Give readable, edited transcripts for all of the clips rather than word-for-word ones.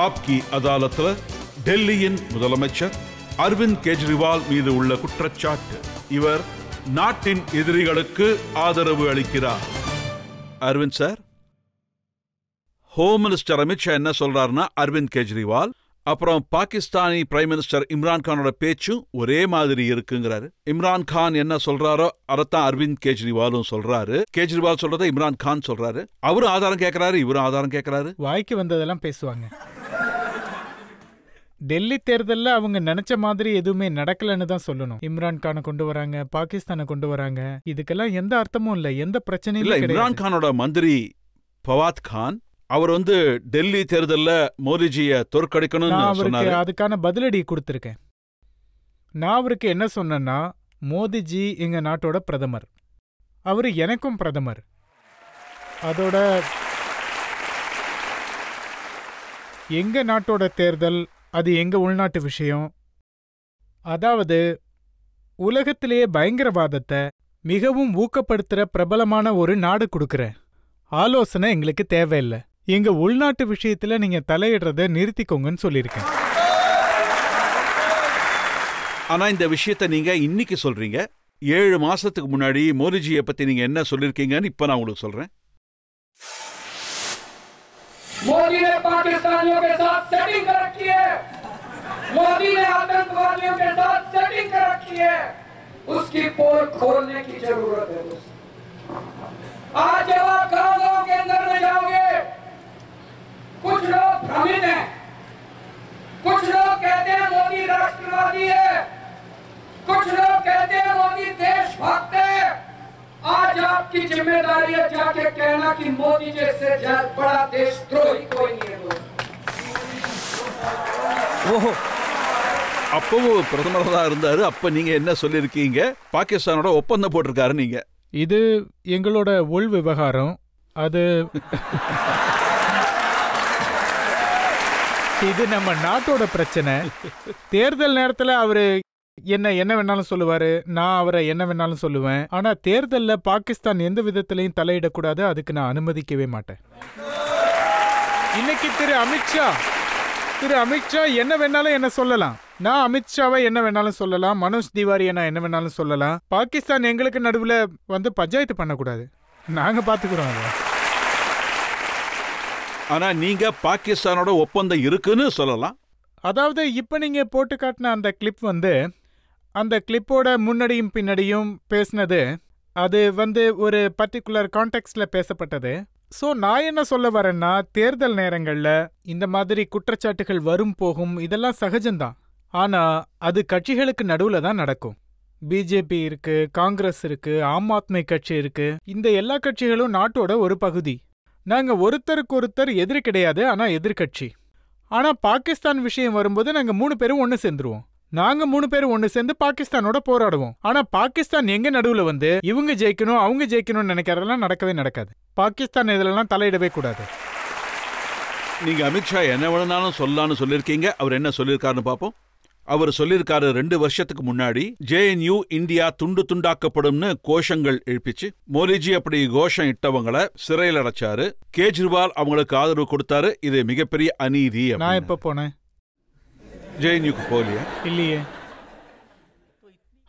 ஆப்கி அதாலத்ல டெல்லியின் முதலமைச்சர் அரவிந்த் கெஜ்ரிவால் மீது உள்ள குற்றச்சாட்டு. இவர் நாட்டின் எதிரிகளுக்கு ஆதரவு அளிக்கிறார். Arvind sir, home minister Amit Shah என்ன சொல்றாருன்னா அரவிந்த் கெஜ்ரிவால், அப்புறம் பாகிஸ்தானி பிரைம் மினிஸ்டர் இம்ரான்கானோட பேச்சும் ஒரே மாதிரி இருக்குங்கிறாரு. இம்ரான்கான் என்ன சொல்றாரோ அதைத்தான் அரவிந்த் கெஜ்ரிவாலும் சொல்றாரு. கெஜ்ரிவால் சொல்றதை இம்ரான்கான் சொல்றாரு. அவரும் ஆதாரம் கேட்கிறாரு, இவரும் ஆதாரம் கேட்கிறாரு. வாய்க்கு வந்ததெல்லாம் பேசுவாங்க. டெல்லி தேர்தலில் அவங்க நினைச்ச மாதிரி எதுவுமே நடக்கலன்னு தான் சொல்லணும். இம்ரான்கானை கொண்டு வராங்க, பாகிஸ்தானை கொண்டு வராங்க. இதுக்கெல்லாம் எந்த அர்த்தமும் இல்லை, எந்த பிரச்சனையும் இல்லை. இம்ரான்கானோட மந்திரி ஃபவாத் கான் அவர் டெல்லி தேர்தலில் மோடிஜியை தோற்கடிக்கணும்னு சொன்னாரு. அதுக்கான பதிலடி கொடுத்துருக்கேன். நான் அவருக்கு என்ன சொன்னேன்னா, மோடிஜி எங்க நாட்டோட பிரதமர், அவரு எனக்கும் பிரதமர். அதோட எங்க நாட்டோட தேர்தல் அது எங்க உள்நாட்டு விஷயம். அதாவது உலகத்திலேயே பயங்கரவாதத்தை மிகவும் ஊக்கப்படுத்துற பிரபலமான ஒரு நாடு கொடுக்குற ஆலோசனை எங்களுக்கு தேவையில்லை. எங்க உள்நாட்டு விஷயத்துல நீங்க தலையிடுறத நிறுத்திக்கோங்கன்னு சொல்லியிருக்கேன். ஆனா இந்த விஷயத்தை நீங்க இன்னைக்கு சொல்றீங்க. 7 மாசத்துக்கு முன்னாடி மோடிஜியை பத்தி நீங்க என்ன சொல்லிருக்கீங்கன்னு இப்ப நான் உங்களுக்கு சொல்றேன். मोदी ने पाकिस्तानियों के साथ सेटिंग कर रखी है, मोदी ने आतंकवादियों के साथ सेटिंग कर रखी है, उसकी पोल खोलने की जरूरत है। आज जब आप गांव के अंदर में जाओगे, कुछ लोग भ्रमित हैं, कुछ लोग कहते हैं मोदी राष्ट्रवादी है, कुछ लोग कहते हैं मोदी देशभक्त है। आज आपकी जिम्मेदारी है जाके कहना कि मोदी जैसे बड़ा देशद्रोही कोई नहीं है। ஓஹோ, அப்பவும் பிரதமர் தான் இருந்தாரு. அப்ப நீங்க என்ன சொல்லிருக்கீங்க? பாகிஸ்தானோட ஒப்பந்தம் போட்டிருக்காரு நீங்க. இது எங்களோட உள் விவகாரம். அது இது நம்ம நாட்டோட பிரச்சனை. தேர்தல் நேரத்தில் அவரு என்ன வேணாலும் சொல்லுவாரு, நான் அவரை என்ன வேணாலும் சொல்லுவேன். ஆனா தேர்தல்ல பாகிஸ்தான் எந்த விதத்திலையும் தலையிடக்கூடாது, அதுக்கு நான் அனுமதிக்கவே மாட்டேன். இன்னைக்கு திரு அமித்ஷா என்ன வேணாலும் என்ன சொல்லலாம், நான் அமித்ஷாவை என்ன வேணாலும் சொல்லலாம், மனோஜ் திவாரியை நான் என்ன வேணாலும் சொல்லலாம். பாகிஸ்தான் எங்களுக்கு நடுவில் பஞ்சாயத்து பண்ணக்கூடாது, நாங்க பாத்துக்கிறோம். ஆனா நீங்க பாகிஸ்தானோட ஒப்பந்தம் இருக்குன்னு சொல்லலாம். அதாவது இப்ப நீங்க போட்டு காட்டின அந்த கிளிப் அந்த கிளிப்போட முன்னாடியும் பின்னாடியும் பேசினது அது ஒரு பர்டிகுலர் கான்டெக்ட்ல பேசப்பட்டது. ஸோ நான் என்ன சொல்ல வரேன்னா, தேர்தல் நேரங்கள்ல இந்த மாதிரி குற்றச்சாட்டுகள் வரும் போகும், இதெல்லாம் சகஜம்தான். ஆனா அது கட்சிகளுக்கு நடுவுல தான் நடக்கும். பிஜேபி இருக்கு, காங்கிரஸ் இருக்கு, ஆம் ஆத்மி கட்சி இருக்கு. இந்த எல்லா கட்சிகளும் நாட்டோட ஒரு பகுதி. நாங்க ஒருத்தருக்கு ஒருத்தர் எதிரி கிடையாது, ஆனா எதிர்கட்சி. ஆனா பாகிஸ்தான் விஷயம் வரும்போது நாங்க 3 பேரும் ஒன்னு சேர்ந்துருவோம். நாங்க 3 பேரும் ஒன்னு சேர்ந்து பாகிஸ்தானோட போராடுவோம். ஆனா பாகிஸ்தான் எங்க நடுவுல இவங்க ஜெயிக்கணும் அவங்க ஜெயிக்கணும்னு நினைக்கிறதெல்லாம் நடக்கவே நடக்காது. பாகிஸ்தான் இதுலலாம் தலையிடவே கூடாது. நீங்க அமித்ஷா என்ன வேணும்னாலும் சொல்லலாம்னு சொல்லிருக்கீங்க. அவர் என்ன சொல்லியிருக்காருன்னு பாப்போம். அவர் சொல்லியிருக்காரு, 2 வருஷத்துக்கு முன்னாடி JNU இந்தியா துண்டு துண்டாக்கப்படும்னு கோஷங்கள் எழுப்பிச்சு. மோடிஜி அப்படி கோஷம் இட்டவங்களை சிறையில் அடைச்சாரு. கேஜ்ரிவால் அவங்களுக்கு ஆதரவு கொடுத்தாரு. இது மிகப்பெரிய அநீதி. நான் எப்ப போனேன்? JNUக்கு போலியா? இல்லையே,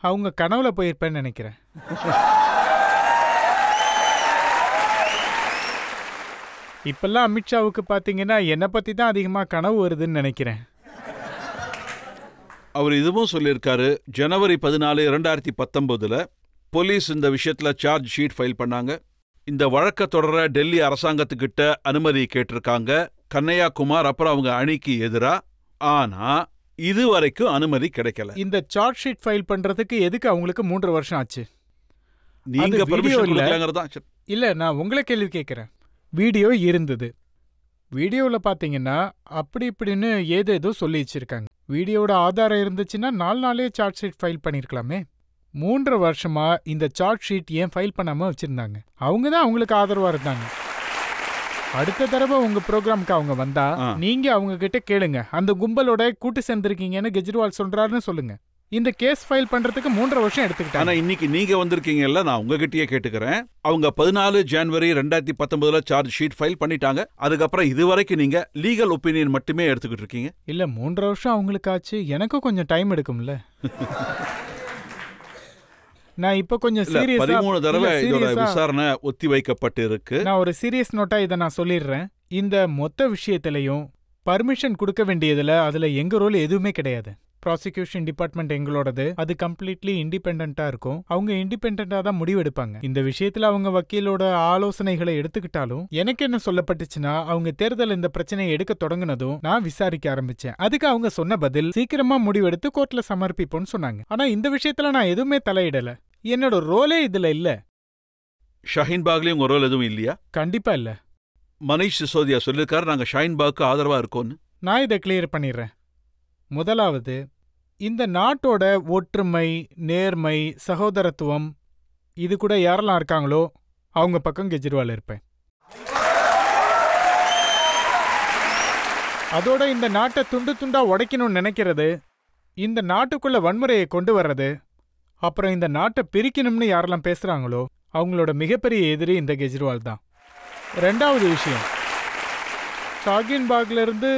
அவங்க கனவுல போயிருப்பேன்னு நினைக்கிறேன். இப்பெல்லாம் அமித்ஷாவுக்கு பாத்தீங்கன்னா என்னை பத்தி தான் அதிகமா கனவு வருதுன்னு நினைக்கிறேன். அவர் இதுவும் சொல்லியிருக்காரு, ஜனவரி 14, 2019 போலீஸ் இந்த விஷயத்துல சார்ஜ் ஷீட் ஃபைல் பண்ணாங்க. இந்த வழக்க தொடர டெல்லி அரசாங்கத்துக்கிட்ட அனுமதி கேட்டிருக்காங்க, கண்ணையா குமார் அப்புறம் அவங்க அணிக்கு எதிரா. ஆனா இதுவரைக்கும் அனுமதி கிடைக்கல. இந்த சார்ஜ் ஷீட் ஃபைல் பண்றதுக்கு எதுக்கு அவங்களுக்கு 3 வருஷம் ஆச்சு? நீங்க பெர்மிஷன் கொடுக்கலங்கறதா? இல்ல, நான் உங்களை கேள்வி கேட்கிறேன். வீடியோ இருந்தது. வீடியோவில் பார்த்தீங்கன்னா அப்படி இப்படின்னு ஏதேதோ சொல்லி வச்சிருக்காங்க. வீடியோட ஆதாரம் இருந்துச்சுன்னா 4 நாளே சார்ஜ் ஷீட் ஃபைல் பண்ணியிருக்கலாமே. 3 வருஷமா இந்த சார்ஜ் ஷீட் ஏன் ஃபைல் பண்ணாம வச்சிருந்தாங்க? அவங்க தான் அவங்களுக்கு ஆதரவா இருந்தாங்க. அடுத்த தடவை உங்க ப்ரோக்ராமுக்கு அவங்க வந்தா நீங்க அவங்க கிட்ட கேளுங்க, அந்த கும்பலோட கூட்டு சேர்ந்திருக்கீங்கன்னு கெஜ்ரிவால் சொல்றாருன்னு சொல்லுங்க. இந்த கேஸ் ஃபைல் பண்றதுக்கு 3.5 வருஷம் எடுத்துக்கிட்டாங்க. ஆனா இன்னைக்கு நீங்க வந்திருக்கீங்கல்ல, நான் உங்ககிட்டயே கேட்டுக்கிறேன். அவங்க 14 ஜனவரி 2019 சார்ஜ் ஷீட் ஃபைல் பண்ணிட்டாங்க. அதுக்கப்புறம் இதுவரைக்கும் நீங்க லீகல் ஒப்பீனியன் மட்டுமே எடுத்துக்கிட்டு இருக்கீங்க. இல்ல 3.5 வருஷம் அவங்களுக்கு ஆச்சு, எனக்கும் கொஞ்சம் டைம் எடுக்கும்ல. நான் இப்ப கொஞ்சம் சீரியஸா 13 தடவை இதோட விசாரணை ஒத்தி வைக்கப்பட்டு இருக்கு. நான் ஒரு சீரியஸ் நோட்டா இதை நான் சொல்லிடுறேன். இந்த மொத்த விஷயத்திலையும் பர்மிஷன் கொடுக்க வேண்டியதுல அதுல எங்க ரோல் எதுவுமே கிடையாது. ப்ராசிக்யூஷன் டிபார்ட்மெண்ட் எங்களோடது. அது கம்ப்ளீட்லி இண்டிபெண்டா இருக்கும். அவங்க இண்டிபெண்டா தான் முடிவெடுப்பாங்க. இந்த விஷயத்துல அவங்க வக்கீலோட ஆலோசனைகளை எடுத்துக்கிட்டாலும் எனக்கு என்ன சொல்லப்பட்டுச்சுன்னா, அவங்க தேர்தல் இந்த பிரச்சனையை எடுக்க தொடங்கினதும் நான் விசாரிக்க ஆரம்பிச்சேன். அதுக்கு அவங்க சொன்ன பதில் சீக்கிரமா முடிவெடுத்து கோர்ட்ல சமர்ப்பிப்போம்னு சொன்னாங்க. ஆனா இந்த விஷயத்துல நான் எதுவுமே தலையிடல. என்னோட ரோலே இதுல இல்ல. ஷஹீன் பாக்லயும் உங்க ரோல் எதுவும் இல்லையா? கண்டிப்பா இல்ல. மனிஷ் சிசோதியா சொல்லிருக்காரு நாங்க ஷஹீன் பாக்கு ஆதரவா இருக்கோம்னு. நான் இதை கிளியர் பண்ணிடுறேன். முதலாவது, இந்த நாட்டோட ஒற்றுமை, நேர்மை, சகோதரத்துவம் இது கூட யாரெல்லாம் இருக்காங்களோ அவங்க பக்கம் கெஜ்ரிவால் இருப்பேன். அதோட இந்த நாட்டை துண்டு துண்டா உடைக்கணும்னு நினைக்கிறது, இந்த நாட்டுக்குள்ள வன்முறையை கொண்டு வர்றது, அப்புறம் இந்த நாட்டை பிரிக்கணும்னு யாரெல்லாம் பேசுறாங்களோ அவங்களோட மிகப்பெரிய எதிரி இந்த கெஜ்ரிவால் தான். ரெண்டாவது விஷயம், ஷாகின் பாக்ல இருந்து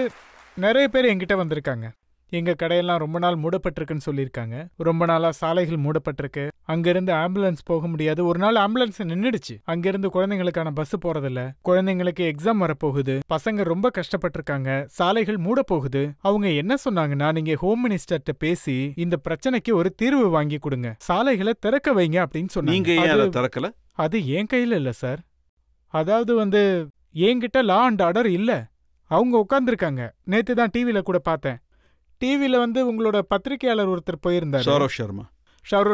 நிறைய பேர் என்கிட்ட வந்திருக்காங்க. எங்க கடையெல்லாம் ரொம்ப நாள் மூடப்பட்டிருக்குன்னு சொல்லியிருக்காங்க. ரொம்ப நாளா சாலைகள் மூடப்பட்டிருக்கு, அங்கிருந்து ஆம்புலன்ஸ் போக முடியாது. ஒரு நாள் ஆம்புலன்ஸ் நின்றுடுச்சு. அங்கிருந்து குழந்தைங்களுக்கான பஸ் போறதில்ல, குழந்தைங்களுக்கு எக்ஸாம் வரப்போகுது, பசங்க ரொம்ப கஷ்டப்பட்டிருக்காங்க, சாலைகள் மூட போகுது. அவங்க என்ன சொன்னாங்கன்னா, நீங்க ஹோம் மினிஸ்டர்கிட்ட பேசி இந்த பிரச்சனைக்கு ஒரு தீர்வு வாங்கி கொடுங்க, சாலைகளை திறக்க வைங்க அப்படின்னு சொன்னாங்க. அது என் கையில இல்ல சார். அதாவது என்கிட்ட லா அண்ட் ஆர்டர் இல்ல. அவங்க உட்கார்ந்துருக்காங்க. நேத்து தான் டிவில கூட பார்த்தேன். டிவில உங்களோட பத்திரிகையாளர் ஒருத்தர் போயிருந்தாரு, சௌரவ்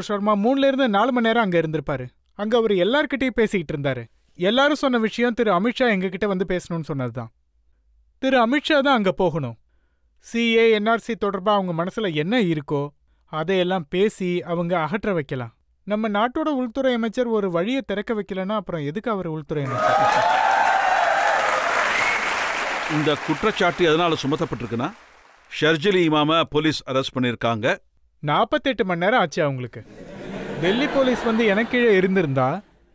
சர்மா. 3 இருந்து 4 மணி நேரம் அங்க இருந்திருப்பாரு. அங்க அவர் எல்லார்கிட்டையும் பேசிக்கிட்டு இருந்தாரு. எல்லாரும் சொன்ன விஷயம் திரு அமித்ஷா எங்ககிட்ட பேசணும்னு சொன்னதுதான். திரு அமித்ஷா தான் அங்க போகணும். சிஏ என்ஆர்சி தொடர்பா அவங்க மனசுல என்ன இருக்கோ அதையெல்லாம் பேசி அவங்க அகற்ற வைக்கலாம். நம்ம நாட்டோட உள்துறை அமைச்சர் ஒரு வழியை திறக்க வைக்கலன்னா அப்புறம் எதுக்கு அவர் உள்துறை அமைச்சர்? இந்த குற்றச்சாட்டு எதனால சுமத்தப்பட்டிருக்குன்னா, ஷர்ஜில் இமாம போலீஸ் அரெஸ்ட் பண்ணிருக்காங்க. 48 மணி நேரம் ஆச்சு அவங்களுக்கு. டெல்லி போலீஸ் எனக்கு கீழே இருந்திருந்தா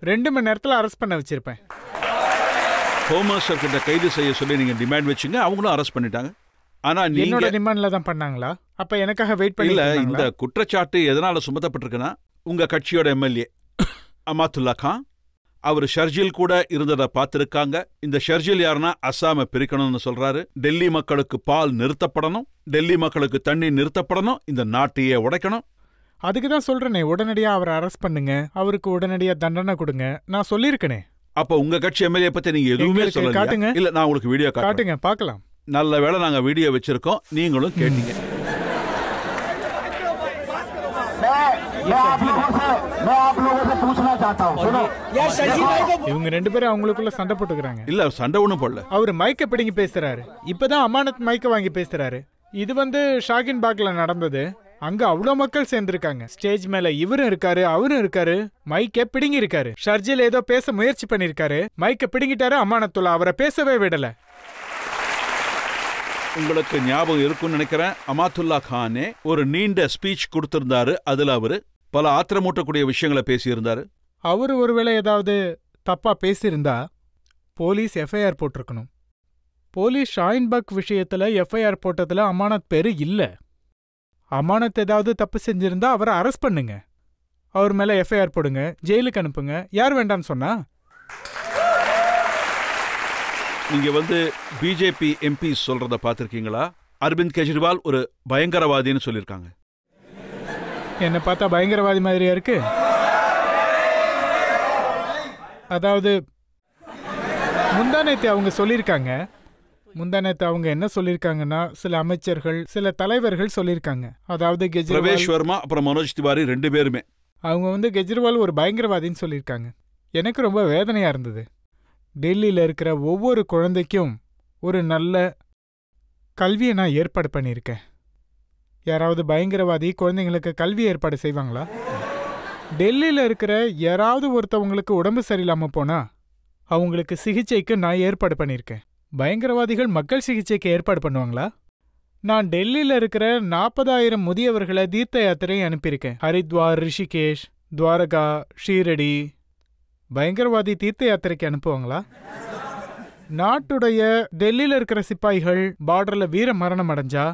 2 மணி நேரத்துல அரெஸ்ட் பண்ண வச்சிருப்பேன். ஹோம் மினிஸ்டர் கிட்ட கைது செய்ய சொல்லி நீங்க டிமாண்ட் வச்சீங்க, அவங்களும் அரெஸ்ட் பண்ணிட்டாங்க. ஆனா என்னோட டிமாண்ட்ல தான் பண்ணாங்களா? அப்ப எனக்காக வெயிட் பண்ணி இல்ல. இந்த குற்றச்சாட்டு எதனால சுமத்தப்பட்டிருக்குன்னா, உங்க கட்சியோட எம்எல்ஏ அமாத்துல்லா கான் அவர் ஷர்ஜில் கூட இருந்ததை பார்த்திருக்காங்க. இந்த ஷர்ஜில் யாருன்னா அஸ்ஸாமை பிரிக்கணும்னு சொல்றாரு. டெல்லி மக்களுக்கு பால் நிறுத்தப்படணும், டெல்லி மக்களுக்கு தண்ணி நிறுத்தப்படணும், இந்த நாட்டையே உடைக்கணும். அதுக்கு தான் சொல்றேனே, உடனடியா அவரை அரெஸ்ட் பண்ணுங்க, அவருக்கு உடனடியா தண்டனை கொடுங்க நான் சொல்லியிருக்கனே. அப்ப உங்க கட்சி எம்எல்ஏ பத்தி நீங்க எதுவுமே சொல்லல. காட்டுங்க. இல்ல, நான் உங்களுக்கு வீடியோ காட்டுங்க பார்க்கலாம். நல்ல வேளை நாங்க வீடியோ வச்சிருக்கோம், நீங்களும் கேட்டீங்க. இவங்க 2 பேரும் அவங்களுக்குள்ள சண்டை போட்டுக்கிறாங்க. இல்ல, சண்டை ஒண்ணும் போடல. அவரு மைக்க பிடிங்கி பேசுறாரு. இப்பதான் அமானத் மைக்க வாங்கி பேசுறாரு. இது ஷாகின் பாக்ல நடந்தது. அங்க அவ்வளவு மக்கள் சேர்ந்திருக்காங்க. ஸ்டேஜ் மேல இவரும் இருக்காரு, அவரும் இருக்காரு, மைக்க பிடிங்கி இருக்காரு. ஷர்ஜில் ஏதோ பேச முயற்சி பண்ணிருக்காரு, மைக்க பிடிங்கிட்டாரு அமானத்துல்லா, அவரை பேசவே விடல. உங்களுக்கு ஞாபகம் இருக்கும்னு நினைக்கிறேன், அமாத்துல்லா கானே ஒரு நீண்ட ஸ்பீச் கொடுத்திருந்தாரு. அதுல அவரு பல ஆத்திரமூட்டக்கூடிய விஷயங்களை பேசியிருந்தாரு. அவரு ஒருவேளை ஏதாவது தப்பா பேசியிருந்தா போலீஸ் எஃப்ஐஆர் போட்டிருக்கணும். போலீஸ் ஷாஹின் பாக் விஷயத்துல எஃப்ஐஆர் போட்டதுல அமானத் பேரு இல்ல. அமானத் ஏதாவது தப்பு செஞ்சிருந்தா அவரை அரெஸ்ட் பண்ணுங்க, அவர் மேல எஃப்ஐஆர் போடுங்க, ஜெயிலுக்கு அனுப்புங்க. யார் வேண்டான்னு சொன்னா? நீங்க பிஜேபி எம்பி சொல்றத பாத்திருக்கீங்களா? அரவிந்த் கெஜ்ரிவால் ஒரு பயங்கரவாதின்னு சொல்லிருக்காங்க. என்ன பார்த்தா பயங்கரவாதி மாதிரியா இருக்கு? அதாவது முந்தானேத்து அவங்க சொல்லியிருக்காங்க. முந்தானேத்து அவங்க என்ன சொல்லியிருக்காங்கன்னா, சில அமைச்சர்கள், சில தலைவர்கள் சொல்லியிருக்காங்க. அதாவது பிரவேஷ் வர்மா அப்புறம் மனோஜ் திவாரி 2 பேருமே அவங்க கெஜ்ரிவால் ஒரு பயங்கரவாதின்னு சொல்லியிருக்காங்க. எனக்கு ரொம்ப வேதனையா இருந்தது. டெல்லியில் இருக்கிற ஒவ்வொரு குழந்தைக்கும் ஒரு நல்ல கல்வியை நான் ஏற்பாடு பண்ணியிருக்கேன். யாராவது பயங்கரவாதி குழந்தைங்களுக்கு கல்வி ஏற்பாடு செய்வாங்களா? டெல்லியில் இருக்கிற யாராவது ஒருத்தவங்களுக்கு உடம்பு சரியில்லாமல் போனா அவங்களுக்கு சிகிச்சைக்கு நான் ஏற்பாடு பண்ணியிருக்கேன். பயங்கரவாதிகள் மக்கள் சிகிச்சைக்கு ஏற்பாடு பண்ணுவாங்களா? நான் டெல்லியில இருக்கிற 40,000 முதியவர்களை தீர்த்த யாத்திரை அனுப்பியிருக்கேன். ஹரித்வார், ரிஷிகேஷ், துவாரகா, ஷீரடி. பயங்கரவாதி தீர்த்த யாத்திரைக்கு அனுப்புவாங்களா? நாட்டுடைய டெல்லியில இருக்கிற சிப்பாய்கள் பார்டர்ல வீர மரணம் அடைஞ்சா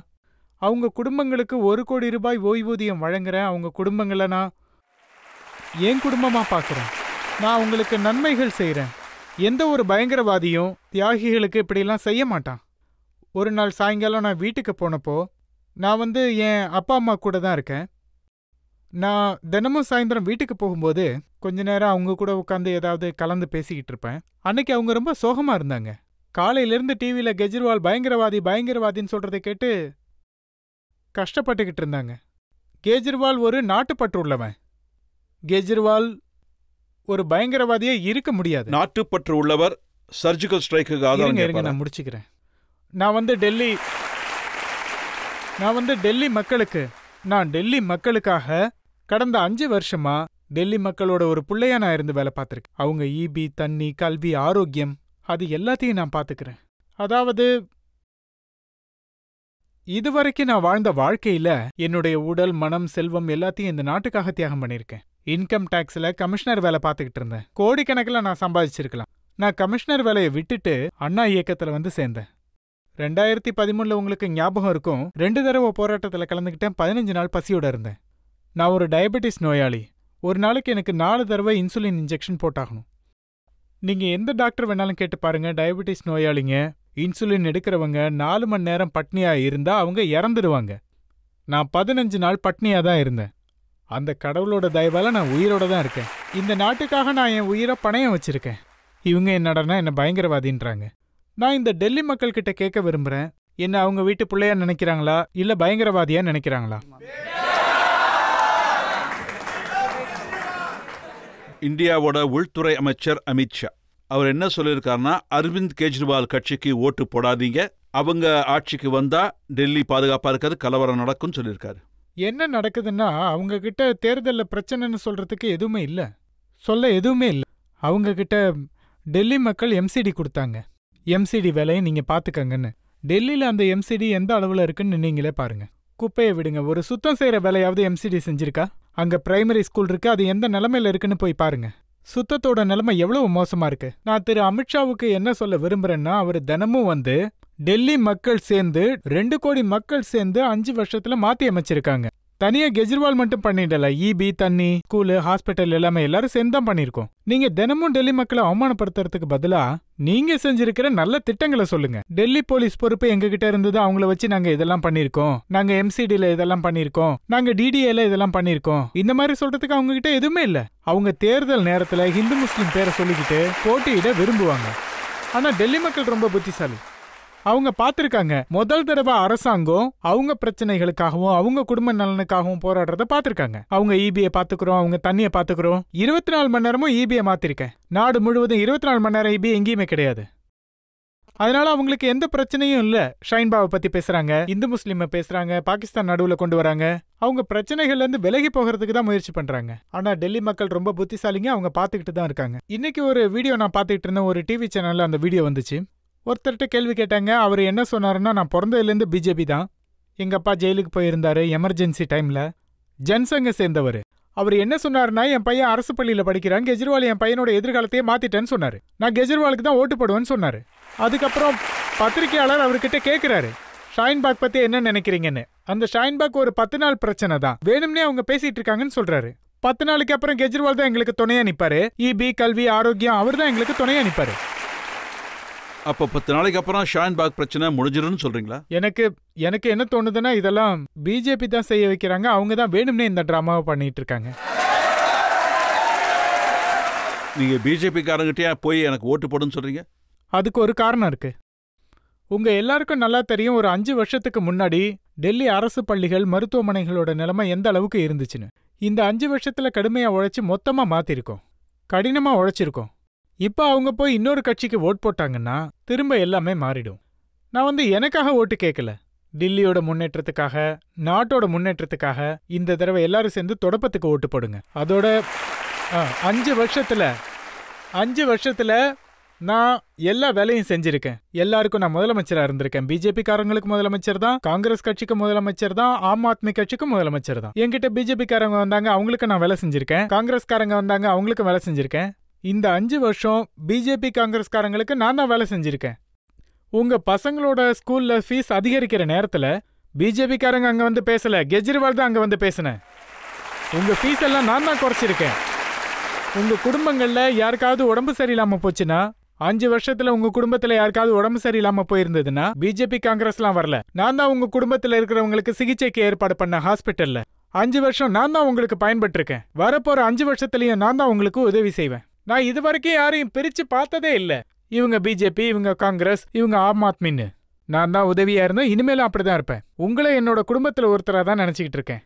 அவங்க குடும்பங்களுக்கு 1 கோடி ரூபாய் ஓய்வூதியம் வழங்குறேன். அவங்க குடும்பங்களை நான் என் குடும்பமா பார்க்குறேன். நான் அவங்களுக்கு நன்மைகள் செய்கிறேன். எந்த ஒரு பயங்கரவாதியும் தியாகிகளுக்கு இப்படிலாம் செய்ய மாட்டான். ஒரு நாள் சாயங்காலம் நான் வீட்டுக்கு போனப்போ நான் என் அப்பா அம்மா கூட தான் இருக்கேன். நான் தினமும் சாயந்தரம் வீட்டுக்கு போகும்போது கொஞ்ச நேரம் அவங்க கூட உட்காந்து ஏதாவது கலந்து பேசிக்கிட்டு இருப்பேன். அன்னைக்கு அவங்க ரொம்ப சோகமா இருந்தாங்க. காலையிலிருந்து டிவியில கெஜ்ரிவால் பயங்கரவாதி பயங்கரவாதின்னு சொல்றதை கேட்டு கஷ்டப்பட்டுக்கிட்டு இருந்தாங்க. கெஜ்ரிவால் ஒரு நாட்டுப்பற்று உள்ளவன். கெஜ்ரிவால் ஒரு பயங்கரவாதியே இருக்க முடியாது. நாட்டுப்பற்று உள்ளவர் சர்ஜிக்கல் ஸ்ட்ரைக்குக்கு ஆதாரம் இருங்க நான் முடிச்சுக்கிறேன். நான் டெல்லி மக்களுக்காக கடந்த 5 வருஷமா டெல்லி மக்களோட ஒரு பிள்ளையா நான் இருந்து வேலை பார்த்துருக்கேன். அவங்க ஈபி, தண்ணி, கல்வி, ஆரோக்கியம் அது எல்லாத்தையும் நான் பார்த்துக்கிறேன். அதாவது இதுவரைக்கும் நான் வாழ்ந்த வாழ்க்கையில என்னுடைய உடல், மனம், செல்வம் எல்லாத்தையும் இந்த நாட்டுக்காக தியாகம் பண்ணியிருக்கேன். இன்கம் டாக்ஸ்ல கமிஷனர் வேலை பார்த்துக்கிட்டு இருந்தேன். கோடிக்கணக்கில் நான் சம்பாதிச்சிருக்கலாம். நான் கமிஷனர் வேலையை விட்டுட்டு அண்ணா இயக்கத்துல சேர்ந்தேன். 2013 உங்களுக்கு ஞாபகம் இருக்கும், 2 தடவை போராட்டத்தில் கலந்துக்கிட்டேன். 15 நாள் பசியோட இருந்தேன். நான் ஒரு டயபெட்டிஸ் நோயாளி. ஒரு நாளைக்கு எனக்கு 4 தடவை இன்சுலின் இன்ஜெக்ஷன் போட்டாகணும். நீங்க எந்த டாக்டர் வேணாலும் கேட்டு பாருங்க, டயபெட்டிஸ் நோயாளிங்க இன்சுலின் எடுக்கிறவங்க 4 மணி நேரம் பட்னியா இருந்தா அவங்க இறந்துடுவாங்க. நான் 15 நாள் பட்னியா தான் இருந்தேன். அந்த கடவுளோட தயவால நான் உயிரோட தான் இருக்கேன். இந்த நாட்டுக்காக நான் என் உயிரை பணயம் வச்சிருக்கேன். இவங்க என்னடனா என்ன பயங்கரவாதின்றாங்க. நான் இந்த டெல்லி மக்கள் கிட்ட கேட்க விரும்புறேன், என்ன அவங்க வீட்டு பிள்ளையா நினைக்கிறாங்களா இல்ல பயங்கரவாதியா நினைக்கிறாங்களா? இந்தியாவோட உள்துறை அமைச்சர் அமித்ஷா அவர் என்ன சொல்லியிருக்காருன்னா, அரவிந்த் கெஜ்ரிவால் கட்சிக்கு ஓட்டு போடாதீங்க, அவங்க ஆட்சிக்கு வந்தா டெல்லி பாதுகாப்பா இருக்காது, கலவரம் நடக்கும்னு சொல்லியிருக்காரு. என்ன நடக்குதுன்னா, அவங்க கிட்ட தேர்தலில் பிரச்சனைன்னு சொல்றதுக்கு எதுவுமே இல்லை, சொல்ல எதுவுமே இல்லை. அவங்க கிட்ட டெல்லி மக்கள் எம்சிடி கொடுத்தாங்க. எம்சிடி வேலையை நீங்க பாத்துக்கங்கன்னு. டெல்லியில அந்த எம்சிடி எந்த அளவுல இருக்குன்னு நீங்களே பாருங்க. குப்பையை விடுங்க, ஒரு சுத்தம் செய்யற வேலையாவது எம்சிடி செஞ்சிருக்கா? அங்க பிரைமரி ஸ்கூல் இருக்கு, அது எந்த நிலைமையில இருக்குன்னு போய் பாருங்க. சுத்தத்தோட நிலைமை எவ்வளவு மோசமா இருக்கு. நான் திரு அமித்ஷாவுக்கு என்ன சொல்ல விரும்புறேன்னா, அவர் தினமும் டெல்லி மக்கள் சேர்ந்து 2 கோடி மக்கள் சேர்ந்து 5 வருஷத்துல மாத்தி அமைச்சிருக்காங்க. தனியா கெஜ்ரிவால் மட்டும் பண்ணிடல, ஈபி, தண்ணி, ஸ்கூலு, ஹாஸ்பிட்டல் எல்லாமே எல்லாரும் சேர்ந்து தான் பண்ணிருக்கோம். நீங்க தினமும் டெல்லி மக்களை அவமானப்படுத்துறதுக்கு பதிலா நீங்க செஞ்சிருக்கிற நல்ல திட்டங்களை சொல்லுங்க. டெல்லி போலீஸ் பொறுப்பு எங்க கிட்ட இருந்தது, அவங்கள வச்சு நாங்க இதெல்லாம் பண்ணிருக்கோம், நாங்க எம்சிடில இதெல்லாம் பண்ணிருக்கோம், நாங்க டிடிஏல இதெல்லாம் பண்ணிருக்கோம், இந்த மாதிரி சொல்றதுக்கு அவங்க கிட்ட எதுவுமே இல்ல. அவங்க தேர்தல் நேரத்துல ஹிந்து முஸ்லிம் பேரை சொல்லிக்கிட்டு போட்டியிட விரும்புவாங்க. ஆனா டெல்லி மக்கள் ரொம்ப புத்திசாலி. அவங்க பார்த்திருக்காங்க, முதல் தடவை அரசாங்கம் அவங்க பிரச்சனைகளுக்காகவும் அவங்க குடும்ப நலனுக்காகவும் போராடுறத பார்த்திருக்காங்க. அவங்க ஈபியை பாத்துக்கிறோம், அவங்க தண்ணியை பாத்துக்கிறோம். 24 மணி நேரமும் ஈபியை மாத்திருக்கேன். நாடு முழுவதும் 24 மணி நேரம் ஈபி எங்கேயுமே கிடையாது. அதனால அவங்களுக்கு எந்த பிரச்சனையும் இல்ல. ஷைன்பாவை பத்தி பேசுறாங்க, இந்து முஸ்லீமை பேசுறாங்க, பாகிஸ்தான் நடுவுல கொண்டு வராங்க. அவங்க பிரச்சனைகள்ல இருந்து விலகி போகிறதுக்கு தான் முயற்சி பண்றாங்க. ஆனா டெல்லி மக்கள் ரொம்ப புத்திசாலிங்க, அவங்க பாத்துக்கிட்டு தான் இருக்காங்க. இன்னைக்கு ஒரு வீடியோ நான் பாத்துக்கிட்டு இருந்தேன், ஒரு டிவி சேனல்ல அந்த வீடியோ வந்துச்சு. ஒருத்தர்கிட்ட கேள்வி கேட்டாங்க. அவர் என்ன சொன்னாருன்னா, நான் பிறந்ததுலேருந்து பிஜேபி தான், எங்க அப்பா ஜெயிலுக்கு போயிருந்தாரு எமர்ஜென்சி டைம்ல, ஜன்சங்க சேர்ந்தவர். அவர் என்ன சொன்னாருன்னா, என் பையன் அரசு பள்ளியில படிக்கிறான், கெஜ்ரிவால் என் பையனோட எதிர்காலத்தையே மாத்திட்டேன்னு சொன்னாரு. நான் கெஜ்ரிவாலுக்கு தான் ஓட்டு போடுவேன்னு சொன்னாரு. அதுக்கப்புறம் பத்திரிகையாளர் அவர்கிட்ட கேட்கிறாரு, ஷாயின்பாக் பத்தி என்ன நினைக்கிறீங்கன்னு. அந்த ஷாயின்பாக் ஒரு 10 நாள் பிரச்சனை தான், வேணும்னே அவங்க பேசிட்டு இருக்காங்கன்னு சொல்றாரு. 10 நாளுக்கு அப்புறம் கெஜ்ரிவால் தான் எங்களுக்கு துணையா நிப்பாரு. ஈபி, கல்வி, ஆரோக்கியம் அவர் தான் எங்களுக்கு துணையா நிப்பாரு. அப்ப 10 நாளைக்கு அப்புறம் ஷாயின்பாக் பிரச்சனை முடிஞ்சிரும்னு சொல்றீங்களா? எனக்கு என்ன தோணுதுன்னா, இதெல்லாம் பிஜேபி தான் செய்ய வைக்கிறாங்க, அவங்க தான் வேணும்னே இந்த டிராமாவை பண்ணிட்டு இருக்காங்க. நீங்க பிஜேபி காரங்கிட்டே போய் எனக்கு ஓட்டு போடுன்னு சொல்றீங்க? அதுக்கு ஒரு காரணம் இருக்கு. உங்க எல்லாருக்கும் நல்லா தெரியும், ஒரு 5 வருஷத்துக்கு முன்னாடி டெல்லி அரசு பள்ளிகள், மருத்துவமனைகளோட நிலைமை எந்த அளவுக்கு இருந்துச்சுன்னு. இந்த 5 வருஷத்துல கடுமையா உழைச்சு மொத்தமா மாத்திருக்கோம், கடினமா உழைச்சிருக்கோம். இப்ப அவங்க போய் இன்னொரு கட்சிக்கு ஓட் போட்டாங்கன்னா திரும்ப எல்லாமே மாறிடும். நான் எனக்காக ஓட்டு கேட்கல, டில்லியோட முன்னேற்றத்துக்காக, நாட்டோட முன்னேற்றத்துக்காக இந்த தடவை எல்லாரும் சேர்ந்து தொடப்பத்துக்கு ஓட்டு போடுங்க. அதோட 5 வருஷத்துல நான் எல்லா வேலையும் செஞ்சிருக்கேன். எல்லாருக்கும் நான் முதலமைச்சரா இருந்திருக்கேன். பிஜேபி காரங்களுக்கு முதலமைச்சர் தான், காங்கிரஸ் கட்சிக்கு முதலமைச்சர் தான், ஆம் ஆத்மி கட்சிக்கு முதலமைச்சர் தான். என்கிட்ட பிஜேபி காரங்க வந்தாங்க, அவங்களுக்கு நான் வேலை செஞ்சிருக்கேன். காங்கிரஸ் காரங்க வந்தாங்க, அவங்களுக்கு வேலை செஞ்சிருக்கேன். இந்த 5 வருஷம் பிஜேபி காங்கிரஸ் காரங்களுக்கு நான் தான் வேலை செஞ்சிருக்கேன். உங்க பசங்களோட ஸ்கூல்ல ஃபீஸ் அதிகரிக்கிற நேரத்துல பிஜேபி காரங்க அங்க வந்து பேசல, கெஜ்ரிவால் தான் அங்க வந்து பேசினேன். உங்க ஃபீஸ் எல்லாம் நான் தான் குறைச்சிருக்கேன். உங்க குடும்பங்கள்ல யாருக்காவது உடம்பு சரியில்லாம போச்சுன்னா, 5 வருஷத்துல உங்க குடும்பத்துல யாருக்காவது உடம்பு சரியில்லாம போயிருந்ததுன்னா பிஜேபி காங்கிரஸ்லாம் வரல. நான் தான் உங்க குடும்பத்துல இருக்கிறவங்களுக்கு சிகிச்சைக்கு ஏற்பாடு பண்ண ஹாஸ்பிட்டல்ல 5 வருஷம் நான் தான் உங்களுக்கு பயன்பட்டிருக்கேன். வரப்போற 5 வருஷத்துலயும் நான் தான் உங்களுக்கு உதவி செய்வேன். நான் இது வரைக்கும் யாரையும் பிரிச்சு பார்த்ததே இல்ல. இவங்க பிஜேபி, இவங்க காங்கிரஸ், இவங்க ஆம் ஆத்மின்னு. நான் தான் உதவியா இருந்தேன், இனிமேலும் அப்படிதான் இருப்பேன். உங்களை என்னோட குடும்பத்துல ஒருத்தரா தான் நினைச்சுக்கிட்டு இருக்கேன்.